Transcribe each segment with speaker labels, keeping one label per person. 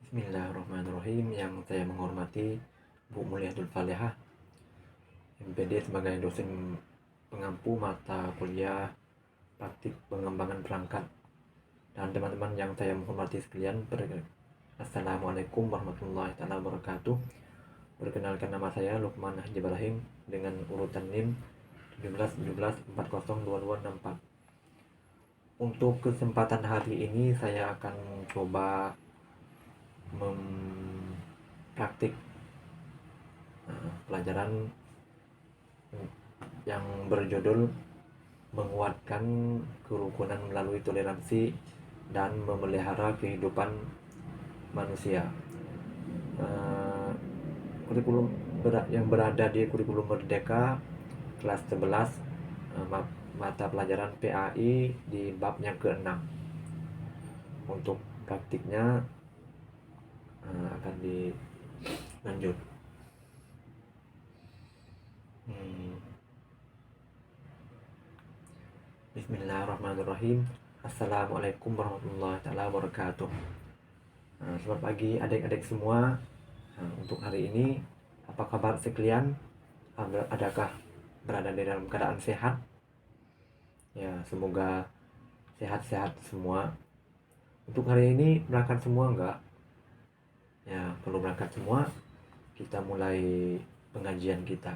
Speaker 1: Bismillahirrahmanirrahim. Yang saya menghormati Bu Mulyatul Falihah, MPD sebagai dosen pengampu mata kuliah praktik pengembangan perangkat, dan teman-teman yang saya menghormati sekalian. Assalamualaikum warahmatullahi wabarakatuh. Perkenalkan, nama saya Lukman Haji Ibrahim dengan urutan NIM 1717402264. Untuk kesempatan hari ini saya akan coba mempraktik pelajaran yang berjudul menguatkan kerukunan melalui toleransi dan memelihara kehidupan manusia. Kurikulum yang berada di kurikulum Merdeka kelas 11, mata pelajaran PAI di bab yang ke-6. Untuk praktiknya akan dilanjut. Bismillahirrahmanirrahim. Assalamualaikum warahmatullahi wabarakatuh. Selamat pagi adik-adik semua. Untuk hari ini, apa kabar sekalian? Adakah berada di dalam keadaan sehat? Ya, semoga sehat-sehat semua. Untuk hari ini berangkat semua enggak? Ya, perlu berangkat semua. Kita mulai pengajian kita.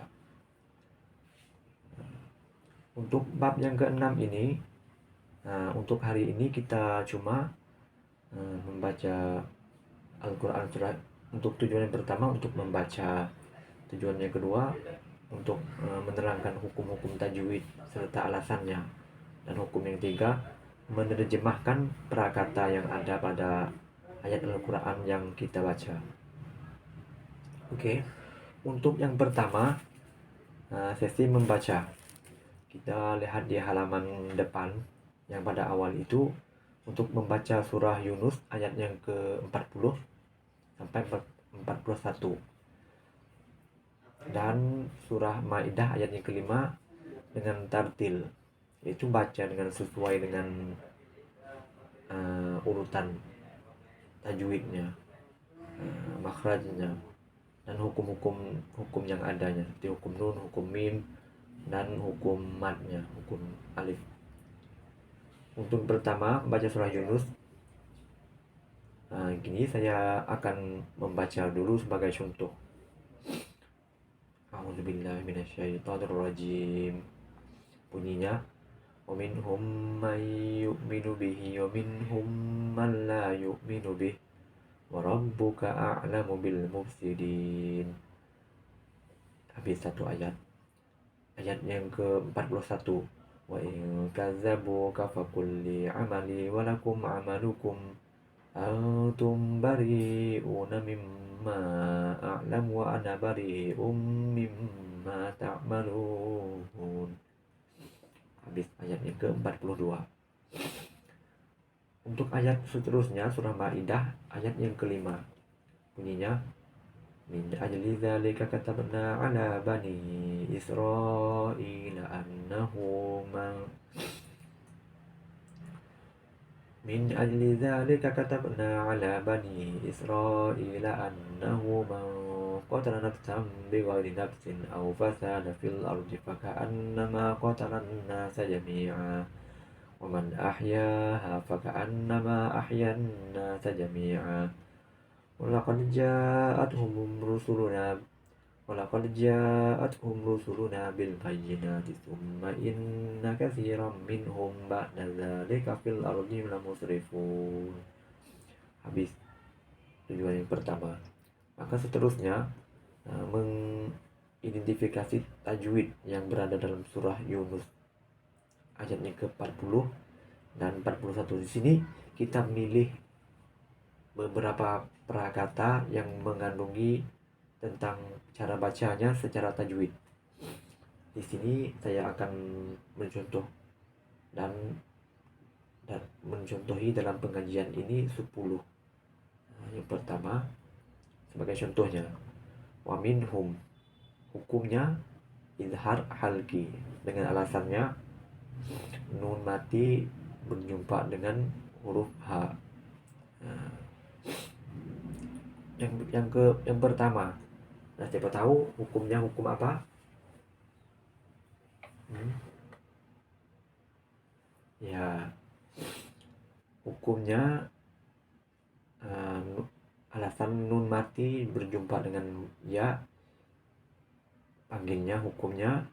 Speaker 1: Untuk bab yang ke-6 ini, untuk hari ini kita cuma membaca Al-Quran surah. Untuk tujuan yang pertama untuk membaca, tujuan yang kedua untuk menerangkan hukum-hukum tajwid serta alasannya, dan hukum yang ketiga menerjemahkan prakata yang ada pada ayat Al-Quran yang kita baca. Oke. Untuk yang pertama, sesi membaca. Kita lihat di halaman depan yang pada awal itu, untuk membaca surah Yunus ayat yang ke-40 sampai 41, dan surah Maidah ayat yang ke-5 dengan tartil, yaitu baca dengan sesuai dengan urutan tajwidnya, makhrajnya, dan hukum yang adanya, seperti hukum nun, hukum mim, dan hukum madnya, hukum alif. Untuk pertama membaca surah Yunus, gini saya akan membaca dulu sebagai contoh. A'udzubillahi minasyaitonirrajim. Bunyinya, wa minhum may yu'minu bihi wa minhum man la yu'minu bihi wa rabbuka a'lamu bil mufsidin. Habis satu ayat. Ayat yang ke-41, wa in kazzabuka fakulli amali wa lakum amalukum antum bari'una mimma a'lamu wa ana bari'um mimma ta'malun. Habis ayat yang ke-42. Untuk ayat seterusnya surah Maidah ayat yang ke-5. Bunyinya, min ajli dzalika katabna ala bani Israila annahu Min ajli dzalika katabna ala bani Israila annahu man qatala nafsan bighairi nafsin aw fasada fil ardi faka'annama qatala an-nasa jami'a wa man ahyaha faka'annama ahya an-nasa jami'a. Walaqad ja'atuhum rusuluna bil bayyinati tsumma inna katsiran minhum ba'da dzalika fil ardi lamusrifun. Habis tujuan yang pertama. Maka seterusnya mengidentifikasi tajwid yang berada dalam surah Yunus ayat yang ke-40 dan 41. Di sini kita milih beberapa prakata yang mengandungi tentang cara bacanya secara tajwid. Di sini saya akan mencontoh dan mencontohi dalam pengajian ini 10. Yang pertama, sebagai contohnya, wa minhum, hukumnya izhar halki, dengan alasannya nun mati berjumpa dengan huruf H. yang pertama. Nah, siapa tahu hukumnya hukum apa? Ya, hukumnya alasan nun mati berjumpa dengan ya, panggilnya hukumnya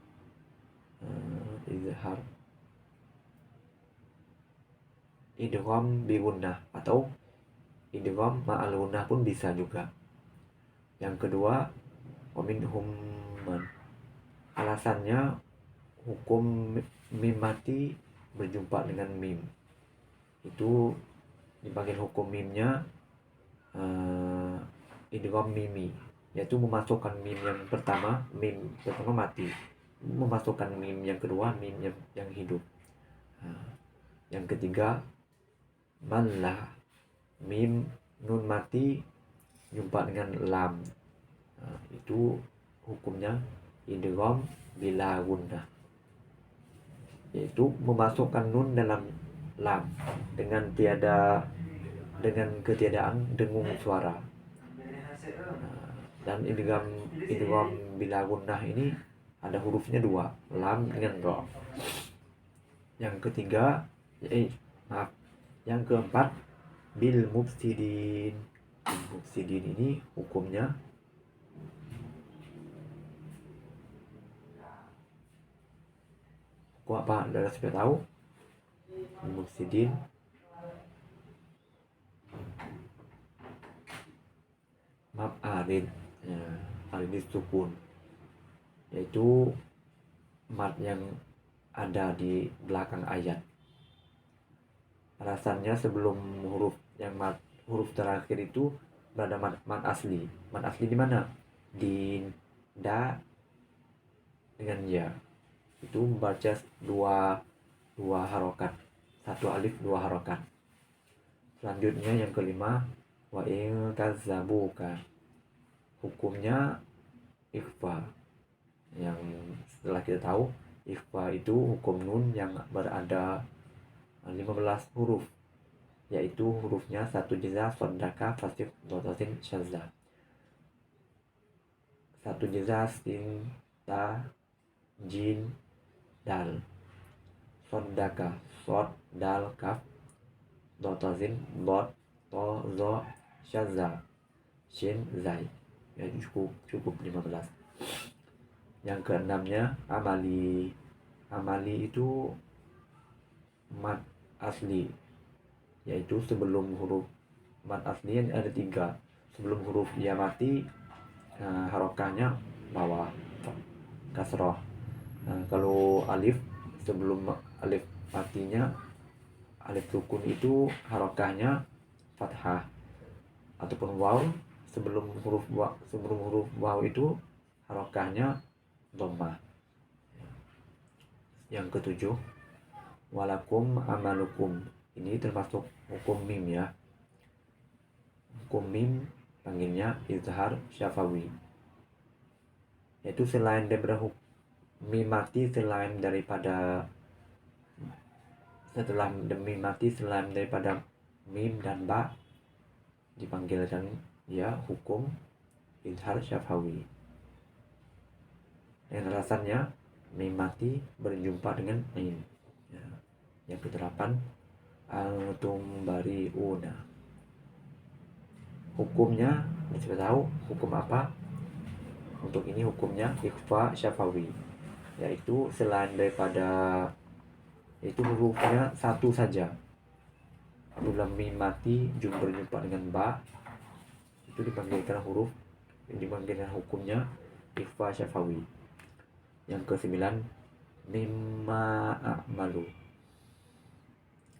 Speaker 1: izhar idgham bi gunnah atau idgham ma'al gunnah pun bisa juga. Yang kedua, wa minhum man, alasannya hukum mim mati berjumpa dengan mim, itu dipanggil hukum mimnya idgham mimi, yaitu memasukkan mim yang pertama mati, memasukkan mim yang kedua mim yang hidup. Yang ketiga, manlah mim nun mati jumpa dengan lam, itu hukumnya idgham bila gunnah, yaitu memasukkan nun dalam lam dengan ketiadaan dengung suara. Dan idgham bila gunnah ini ada hurufnya dua, lam dengan ro. Yang ketiga, yang keempat, bil mufsidin. Mufsidin ini hukumnya hukum apa? Anda sudah tahu? Mufsidin arid, ya, arid sukun, yaitu mat yang ada di belakang ayat. Alasannya sebelum huruf terakhir itu berada mat asli. Mat asli di mana? Di da dengan ya. Itu membaca dua harokat, satu alif dua harokat. Selanjutnya yang kelima, wa in kazzabuka, hukumnya ikhfa. Yang setelah kita tahu, ikhfa itu hukum nun yang berada 15 huruf, yaitu hurufnya satu jeza, sodaka, fasif, dotasin, syazza. Satu jeza, sin, ta, jin, dal. Sodaka, sod, dal, kaf, dotasin, dot, to, zo, syazza, shin, zai. Ya, cukup 15. Yang keenamnya amali. Amali itu mat asli, yaitu sebelum huruf mat asli ada 3. Sebelum huruf ya mati, harokahnya bawah, kasroh. Kalau alif, sebelum alif matinya, alif sukun itu harokahnya fathah, ataupun waw, sebelum huruf waw itu harokahnya dhammah. Yang ketujuh, walakum amalukum, ini termasuk hukum mim ya. Hukum mim panggilnya izhar syafawi, yaitu selain daripada mim mati, setelah mim mati selain daripada mim dan ba, dipanggilkan ya hukum izhar syafawi. Yang alasannya mim mati berjumpa dengan ain. Ya. Yang ke-8, antum bariuna, hukumnya kita tahu hukum apa. Untuk ini hukumnya ikhfa syafawi, yaitu selain daripada itu hurufnya satu saja, apabila mim mati berjumpa dengan ba, itu dipanggilkan hukumnya ikhfa syafawi. Yang ke-9, mimma a'malu.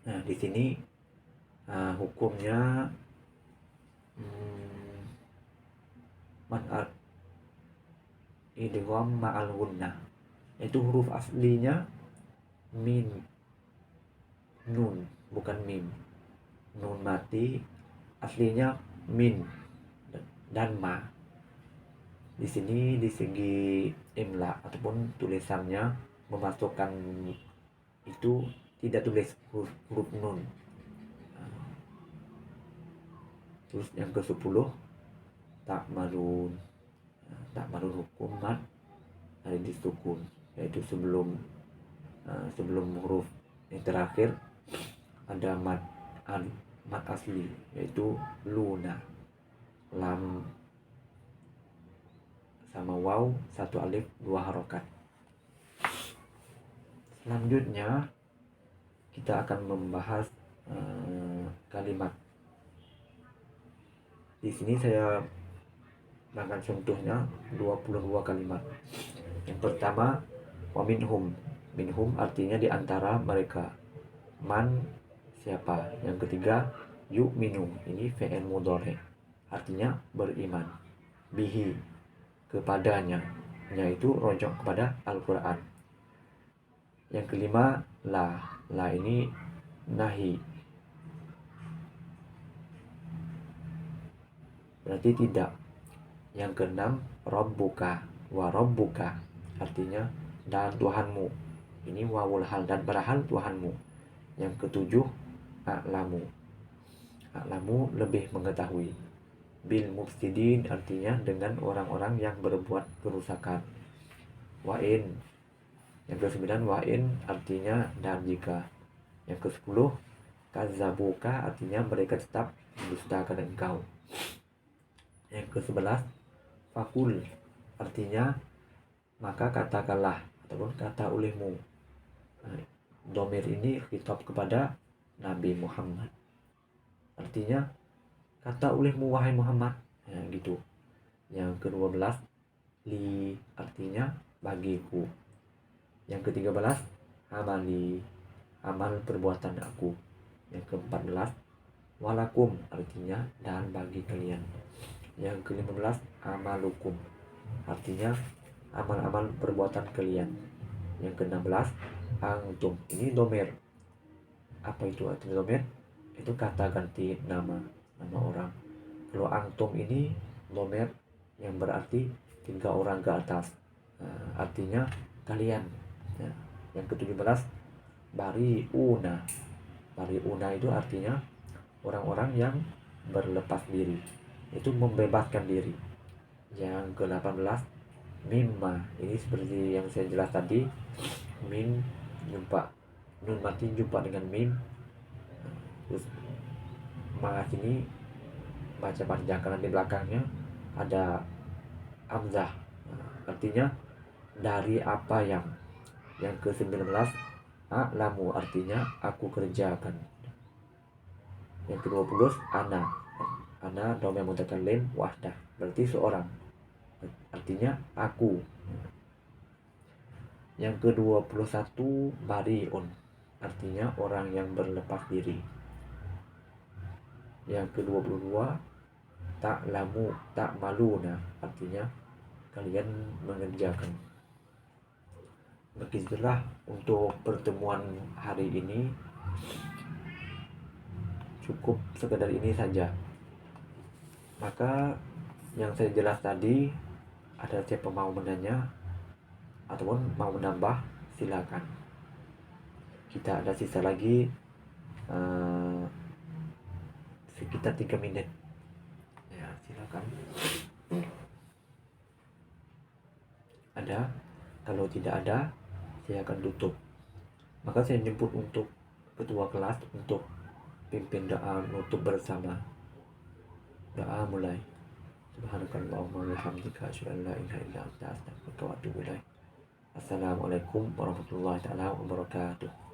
Speaker 1: Nah, di sini hukumnya idgham ma'al gunnah, yaitu huruf aslinya min, nun, bukan mim. Nun mati aslinya min dan ma. Di sini di segi imla ataupun tulisannya, memasukkan itu tidak tulis huruf nun. Terus yang ke-10, ta'malun. Ta'malun hukum mad dari disukun, yaitu sebelum huruf yang terakhir ada mad asli, yaitu luna, lam sama waw, satu alif dua harokat. Selanjutnya kita akan membahas kalimat. Di sini saya akan contohnya 22 kalimat. Yang pertama, wa minhum. Minhum artinya di antara mereka. Man, siapa. Yang ketiga, yu'minu. Ini fi'il mudhari, artinya beriman. Bihi, kepadanya, yaitu rojok kepada Al-Quran. Yang kelima, la. La ini nahi, berarti tidak. Yang keenam, rabbuka. Wa rabbuka artinya dan Tuhanmu. Ini wawul hal, dan padahal Tuhanmu. Yang ketujuh, a'lamu. A'lamu lebih mengetahui. Bil mufsidin artinya dengan orang-orang yang berbuat kerusakan. Wa'in. Yang ke-9, wa'in artinya dan jika. Yang ke-10, kazzabuka artinya mereka tetap mendustakan engkau. Yang ke-11, fakul artinya maka katakanlah ataupun kata olehmu. Domir ini khitab kepada Nabi Muhammad, artinya kata olehmu wahai Muhammad, ya, gitu. Yang ke-12, li artinya bagiku. Yang ke-13, amali, amal perbuatan aku. Yang ke-14, walakum artinya dan bagi kalian. Yang ke-15, amalukum artinya amal-amal perbuatan kalian. Yang ke-16, antum, ini domer. Apa itu artinya domer? Itu kata ganti nama orang. Kalau antum ini domer yang berarti 3 orang ke atas, artinya kalian. Yang ke-17, bari'una. Bari'una itu artinya orang-orang yang berlepas diri, itu membebaskan diri. Yang ke-18, mimma. Ini seperti yang saya jelas tadi, mim jumpa nun mati jumpa dengan mim. Terus ma sini baca panjang karena di belakangnya ada hamzah, artinya dari apa yang. Yang ke-19, a'lamu artinya aku kerjakan. Yang ke-20, ana dhamir mutakallim wahdah, berarti seorang, artinya aku. Yang ke-21, bariun artinya orang yang berlepas diri. Yang ke-22, ta'maluna artinya kalian mengerjakan. Begitulah untuk pertemuan hari ini, cukup sekedar ini saja. Maka yang saya jelas tadi, ada siapa mau menanya ataupun mau menambah, silakan. Kita ada sisa lagi sekitar 3 menit. Ya, silakan. Ada? Kalau tidak ada, saya akan tutup. Maka saya jemput untuk ketua kelas untuk pimpin doa nutup bersama. Doa mulai. Subhanakallahumma wa bihamdika asyhadu an la ilaha illa anta astaghfiruka wa atubu ilaik. Assalamualaikum warahmatullahi wabarakatuh.